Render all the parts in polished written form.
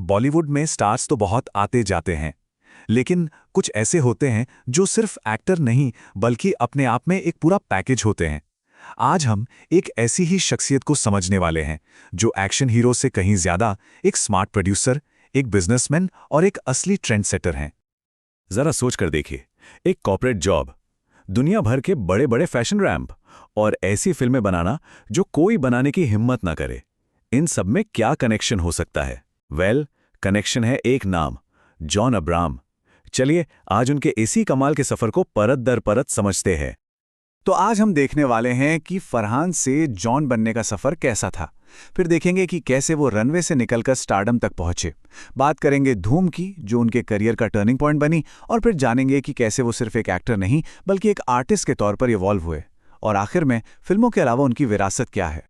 बॉलीवुड में स्टार्स तो बहुत आते जाते हैं, लेकिन कुछ ऐसे होते हैं जो सिर्फ एक्टर नहीं बल्कि अपने आप में एक पूरा पैकेज होते हैं। आज हम एक ऐसी ही शख्सियत को समझने वाले हैं जो एक्शन हीरो से कहीं ज्यादा एक स्मार्ट प्रोड्यूसर, एक बिजनेसमैन और एक असली ट्रेंड सेटर हैं। जरा सोच कर देखिए, एक कॉर्पोरेट जॉब, दुनिया भर के बड़े बड़े फैशन रैंप और ऐसी फिल्में बनाना जो कोई बनाने की हिम्मत ना करे। इन सब में क्या कनेक्शन हो सकता है? कनेक्शन है एक नाम, जॉन अब्राहम। चलिए आज उनके इसी कमाल के सफर को परत दर परत समझते हैं। तो आज हम देखने वाले हैं कि फरहान से जॉन बनने का सफर कैसा था। फिर देखेंगे कि कैसे वो रनवे से निकलकर स्टारडम तक पहुंचे। बात करेंगे धूम की, जो उनके करियर का टर्निंग पॉइंट बनी, और फिर जानेंगे कि कैसे वो सिर्फ एक एक्टर नहीं बल्कि एक आर्टिस्ट के तौर पर इवॉल्व हुए। और आखिर में फिल्मों के अलावा उनकी विरासत क्या है।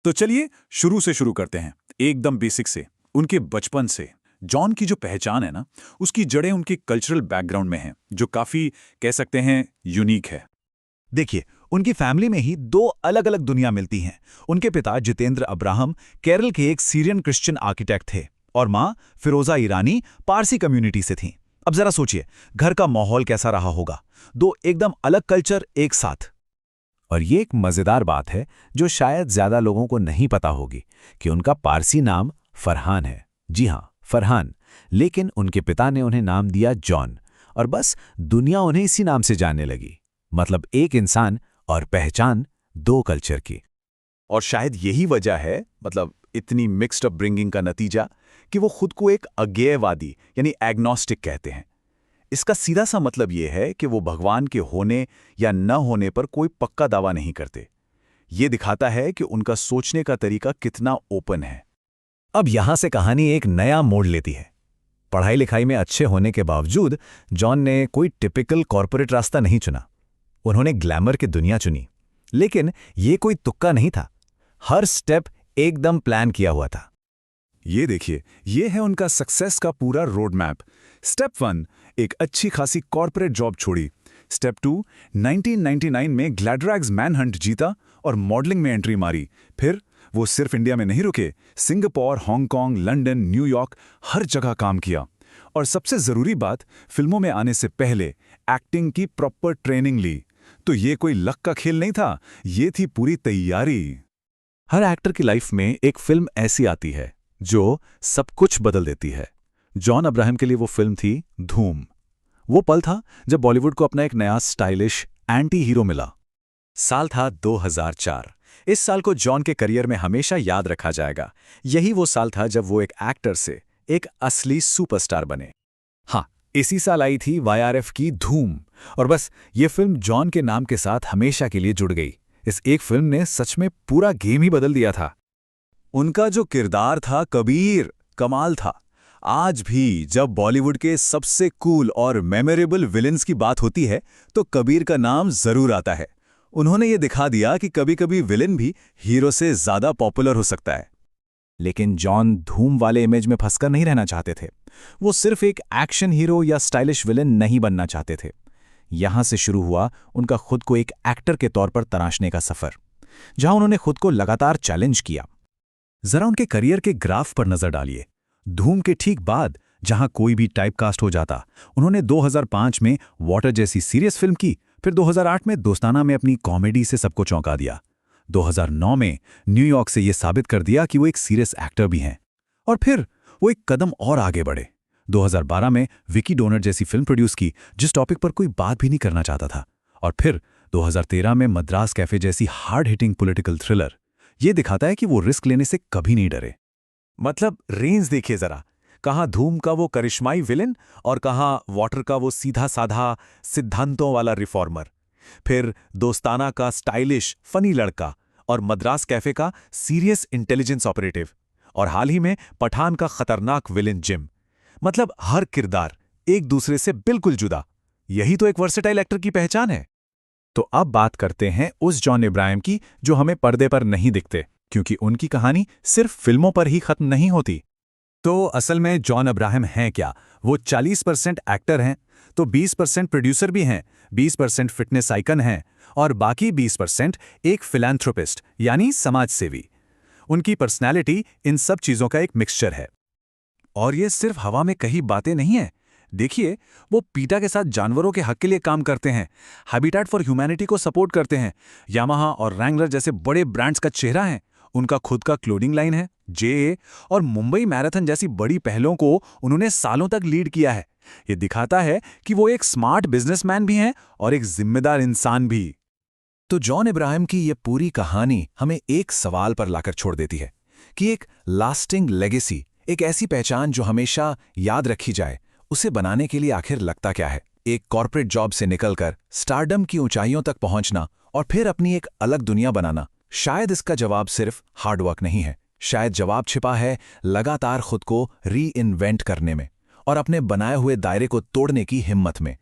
तो चलिए शुरू से शुरू करते हैं, एकदम बेसिक से, उनके बचपन से। जॉन की जो पहचान है ना, उसकी जड़ें उनके कल्चरल बैकग्राउंड में हैं, जो काफी कह सकते हैं यूनिक है। देखिए, उनकी फैमिली में ही दो अलग अलग दुनिया मिलती हैं। उनके पिता जितेंद्र अब्राहम केरल के एक सीरियन क्रिश्चियन आर्किटेक्ट थे और माँ फिरोजा ईरानी पारसी कम्युनिटी से थीं। अब जरा सोचिए, घर का माहौल कैसा रहा होगा। दो एकदम अलग कल्चर एक साथ। और ये एक मजेदार बात है जो शायद ज्यादा लोगों को नहीं पता होगी कि उनका पारसी नाम फरहान है। जी हाँ, फरहान। लेकिन उनके पिता ने उन्हें नाम दिया जॉन, और बस दुनिया उन्हें इसी नाम से जानने लगी। मतलब एक इंसान और पहचान दो कल्चर की। और शायद यही वजह है, मतलब इतनी मिक्स्ड अपब्रिंगिंग का नतीजा, कि वो खुद को एक अज्ञेयवादी यानी एग्नोस्टिक कहते हैं। इसका सीधा सा मतलब ये है कि वो भगवान के होने या न होने पर कोई पक्का दावा नहीं करते। ये दिखाता है कि उनका सोचने का तरीका कितना ओपन है। अब यहां से कहानी एक नया मोड़ लेती है। पढ़ाई लिखाई में अच्छे होने के बावजूद जॉन ने कोई टिपिकल कॉर्पोरेट रास्ता नहीं चुना। उन्होंने ग्लैमर की दुनिया चुनी। लेकिन ये कोई तुक्का नहीं था। हर स्टेप एकदम प्लान किया हुआ था। ये देखिए, ये है उनका सक्सेस का पूरा रोड मैप। स्टेप 1, एक अच्छी खासी कॉर्पोरेट जॉब छोड़ी। स्टेप 2, 1999 में ग्लैड्रैग्स मैनहंट जीता और मॉडलिंग में एंट्री मारी। फिर वो सिर्फ इंडिया में नहीं रुके, सिंगापुर, हांगकांग, लंदन, न्यूयॉर्क, हर जगह काम किया। और सबसे जरूरी बात, फिल्मों में आने से पहले एक्टिंग की प्रॉपर ट्रेनिंग ली। तो ये कोई लक का खेल नहीं था, ये थी पूरी तैयारी। हर एक्टर की लाइफ में एक फिल्म ऐसी आती है जो सब कुछ बदल देती है। जॉन अब्राहम के लिए वो फिल्म थी धूम। वो पल था जब बॉलीवुड को अपना एक नया स्टाइलिश एंटी हीरो मिला। साल था 2004। इस साल को जॉन के करियर में हमेशा याद रखा जाएगा। यही वो साल था जब वो एक एक्टर से एक असली सुपरस्टार बने। हाँ, इसी साल आई थी वाईआरएफ की धूम। और बस ये फिल्म जॉन के नाम के साथ हमेशा के लिए जुड़ गई। इस एक फिल्म ने सच में पूरा गेम ही बदल दिया था। उनका जो किरदार था कबीर, कमाल था। आज भी जब बॉलीवुड के सबसे कूल और मेमोरेबल विलेंस की बात होती है तो कबीर का नाम जरूर आता है। उन्होंने ये दिखा दिया कि कभी-कभी विलेन भी हीरो से ज्यादा पॉपुलर हो सकता है। लेकिन जॉन धूम वाले इमेज में फंसकर नहीं रहना चाहते थे। वो सिर्फ एक एक्शन हीरो या स्टाइलिश विलेन नहीं बनना चाहते थे। यहां से शुरू हुआ उनका खुद को एक एक्टर के तौर पर तराशने का सफर, जहां उन्होंने खुद को लगातार चैलेंज किया। जरा उनके करियर के ग्राफ पर नजर डालिए। धूम के ठीक बाद जहां कोई भी टाइपकास्ट हो जाता, उन्होंने 2005 में वाटर जैसी सीरियस फिल्म की। फिर 2008 में दोस्ताना में अपनी कॉमेडी से सबको चौंका दिया। 2009 में न्यूयॉर्क से यह साबित कर दिया कि वो एक सीरियस एक्टर भी हैं। और फिर वो एक कदम और आगे बढ़े। 2012 में विकी डोनर जैसी फिल्म प्रोड्यूस की, जिस टॉपिक पर कोई बात भी नहीं करना चाहता था। और फिर 2013 में मद्रास कैफे जैसी हार्ड हिटिंग पॉलिटिकल थ्रिलर। ये दिखाता है कि वो रिस्क लेने से कभी नहीं डरे। मतलब रेंज देखिए जरा, कहाँ धूम का वो करिश्माई विलेन और कहाँ वाटर का वो सीधा साधा सिद्धांतों वाला रिफॉर्मर। फिर दोस्ताना का स्टाइलिश फनी लड़का और मद्रास कैफे का सीरियस इंटेलिजेंस ऑपरेटिव। और हाल ही में पठान का खतरनाक विलेन जिम। मतलब हर किरदार एक दूसरे से बिल्कुल जुदा। यही तो एक वर्सेटाइल एक्टर की पहचान है। तो अब बात करते हैं उस जॉन अब्राहम की जो हमें पर्दे पर नहीं दिखते, क्योंकि उनकी कहानी सिर्फ फिल्मों पर ही खत्म नहीं होती। तो असल में जॉन अब्राहम हैं क्या? वो 40% एक्टर हैं, तो 20% प्रोड्यूसर भी हैं, 20% फिटनेस आइकन हैं और बाकी 20% एक फिलैंथ्रोपिस्ट यानी समाज सेवी। उनकी पर्सनैलिटी इन सब चीजों का एक मिक्सचर है। और ये सिर्फ हवा में कही बातें नहीं है। देखिए, वो पीटा के साथ जानवरों के हक के लिए काम करते हैं, हैबिटेट फॉर ह्यूमैनिटी को सपोर्ट करते हैं, यामाहा और रैंगलर जैसे बड़े ब्रांड्स का चेहरा है। उनका खुद का क्लोथिंग लाइन है, जे, और मुंबई मैराथन जैसी बड़ी पहलों को उन्होंने सालों तक लीड किया है। ये दिखाता है कि वो एक स्मार्ट बिजनेसमैन भी हैं और एक जिम्मेदार इंसान भी। तो जॉन इब्राहिम की ये पूरी कहानी हमें एक सवाल पर लाकर छोड़ देती है कि एक लास्टिंग लेगेसी, एक ऐसी पहचान जो हमेशा याद रखी जाए, उसे बनाने के लिए आखिर लगता क्या है। एक कॉर्पोरेट जॉब से निकलकर स्टारडम की ऊंचाइयों तक पहुंचना और फिर अपनी एक अलग दुनिया बनाना, शायद इसका जवाब सिर्फ हार्डवर्क नहीं है। शायद जवाब छिपा है लगातार खुद को री इन्वेंट करने में और अपने बनाए हुए दायरे को तोड़ने की हिम्मत में।